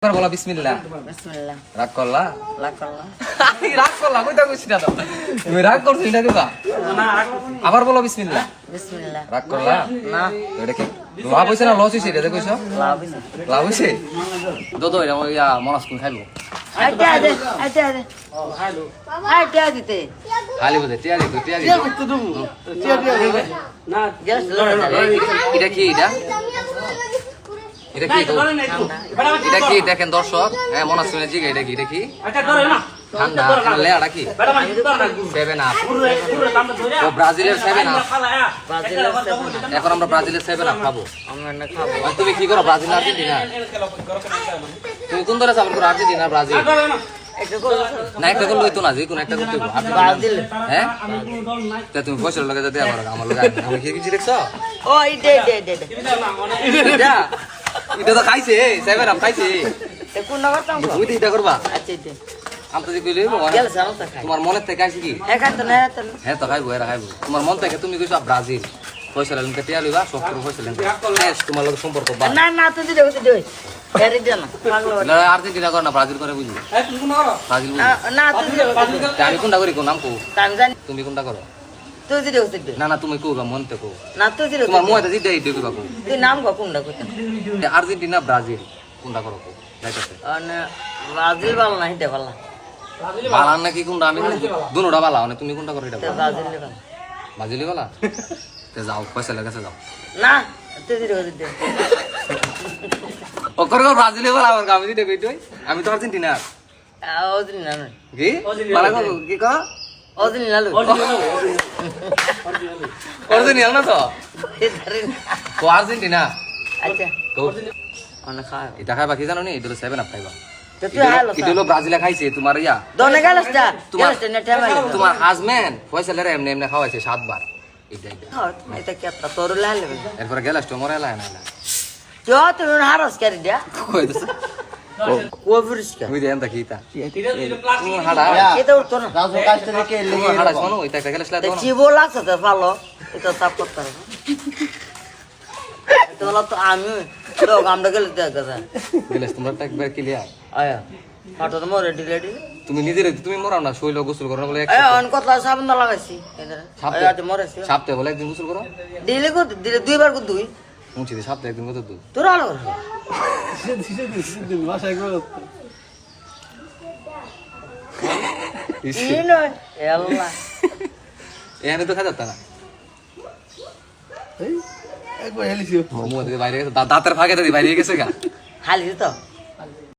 একবার বলো বিসমিল্লাহ। বিসমিল্লাহ। রাগ করলা? রাগ করলা। রাগ করলা কইতা কইছি না তো। তুমি রাগ করছো এটা দিবা? আবার বলো বিসমিল্লাহ। বিসমিল্লাহ। রাগ করলা? না। এটা কি লাভ হইছে না লস হইছে এটা কইছো? লাভ হইছে। লাভ হইছে? দোদো এটা ইয়া মনাস কোন খাইবো? আইতে আদে, আইতে আদে। খাইলো। আইতে আদিতে। খালি বদে টিয়ারি তো টিয়ারি। তো দুমু। টিয়া না, জাস্ট লড়া। এটা কি এটা? এটা কি তো? এটা কি দেখেন দর্শক? হ্যাঁ মনাস শুনে জিগে এটা কি? এটা কি? ঠান্ডা ঠান্ডা লেয়াটা কি? 7 আপ। ও ব্রাজিলের 7 আপ। এখন আমরা ব্রাজিলের 7 আপ খাবো। আমরা না খাবো। আর তুমি কি করো ব্রাজিল আর্জেন্টিনা? তুমি কোন দলে সাপোর্ট করো আর্জেন্টিনা ব্রাজিল? একটা গোল। না একটা গোল লইতো না যে কোন একটা করতে হবে। ব্রাজিল। হ্যাঁ? তা তুমি পয়সা লাগে যদি আমার লগে আমি কি কিছু দেখছো? ও দে। এটা এটা তো খাইছে 7 আপ খাইছে। এ কোন নাগার তাম? তুমি তো এটা করবা? আচ্ছা দে। আমি তো কইলে গেল সামনে তা খাই। তোমার মনে থেকে আইছে কি? একা তো না তো। হ্যাঁ তো খাইবো এরা খাইবো তোমার মন থেকে তুমি কইছো ব্রাজিল পয়সা লেনকে টিয়া লইবা সব করে পয়সা লেনকে তোমার লগে সম্পর্ক বা না না তো দিলে কত দে। এরি দে না। পাগল। না আর্জেন্টিনা করে না ব্রাজিল করে বুঝি ব্রাজিল বুঝি না তো দিলে কত দে। তা আমি কোনটা করি কোন নাম কো আমি জানি তুমি কোনটা করো তো দিলে কত দে। না না তুমি কো মন থেকে কো না তো দিলে তোমার মুয়ে দিতে দিতে কইবা কো তুই নাম গো কোনটা কত? আর্জেন্টিনা ব্রাজিল কোনটা করো কো যাইতাছে અને ব্রাজিল ভালো না হিতে ভালো বালান নাকি কোনটা আমি দুনোটা বালা মানে তুমি কোনটা করো এটা তো ব্রাজিল ভালো ব্রাজিলই বালা তে যাও পয়সা লাগাছে যাও না তুই দিলে কত দে। ও করো ব্রাজিলই বালা আমার আমি দিতে কইতই আমি তো আর্জেন্টিনা ওদিন না না কি বালা কো কি কো ওদিন না লো অরিজিনাল না তো ধরে ও আর্জেন্টিনা আচ্ছা তো অনেক খায় এটা খাইবা কি জানো নি এটা 7 আপ খাইবা তো তুই হালো এটা হলো ব্রাজিলে খাইছে তোমার ইয়া দোনে গেলস্তা তোমার গেলস্তা না ঠামাই তোমার হাজবেন্ড ফয়সালের এমনি এমনি খাওয়াইছে 7 বার এটা এটা কি একটা তোর লালে এরপরে গেলাস তো মরে লাই না তো তুই হারস করে দে কই দিছ কো ফুরিসকা তুই দেন তা কিতা তুমি হাড়া এটা উঠতো না রাজু কাজটা থেকে তুমি হাড়া শোনো এটা একটা গেলাস লাই দাও না জীবো লাগছে তো ভালো এটা সাপ করতে হবে তো হলো তো আমি তো আমরা গেলে দেখা যায় গেলাস তোমরা একটা একবার ক্লিয়ার আয়া ফাটো তো মরে ডিলেডি তুমি নিজের তুমি মরাও না শৈল গোসল করো বলে আয়া অন কত সাবন দা লাগাইছি আয়া আজ মরেছি সপ্তাহে বলে একদিন গোসল করো ডিলে কো দিলে দুইবার কো দুই মুছি দে সপ্তাহে একদিন কত দুধ তোর আলো ই নয় এল্লা এখানে তো খাওয়া যাচ্ছে না একবার হেলিছিও মোমো দিয়ে বাইরে গেছে দাঁতের ফাঁকে দিয়ে বাইরে গেছে গা হালি তো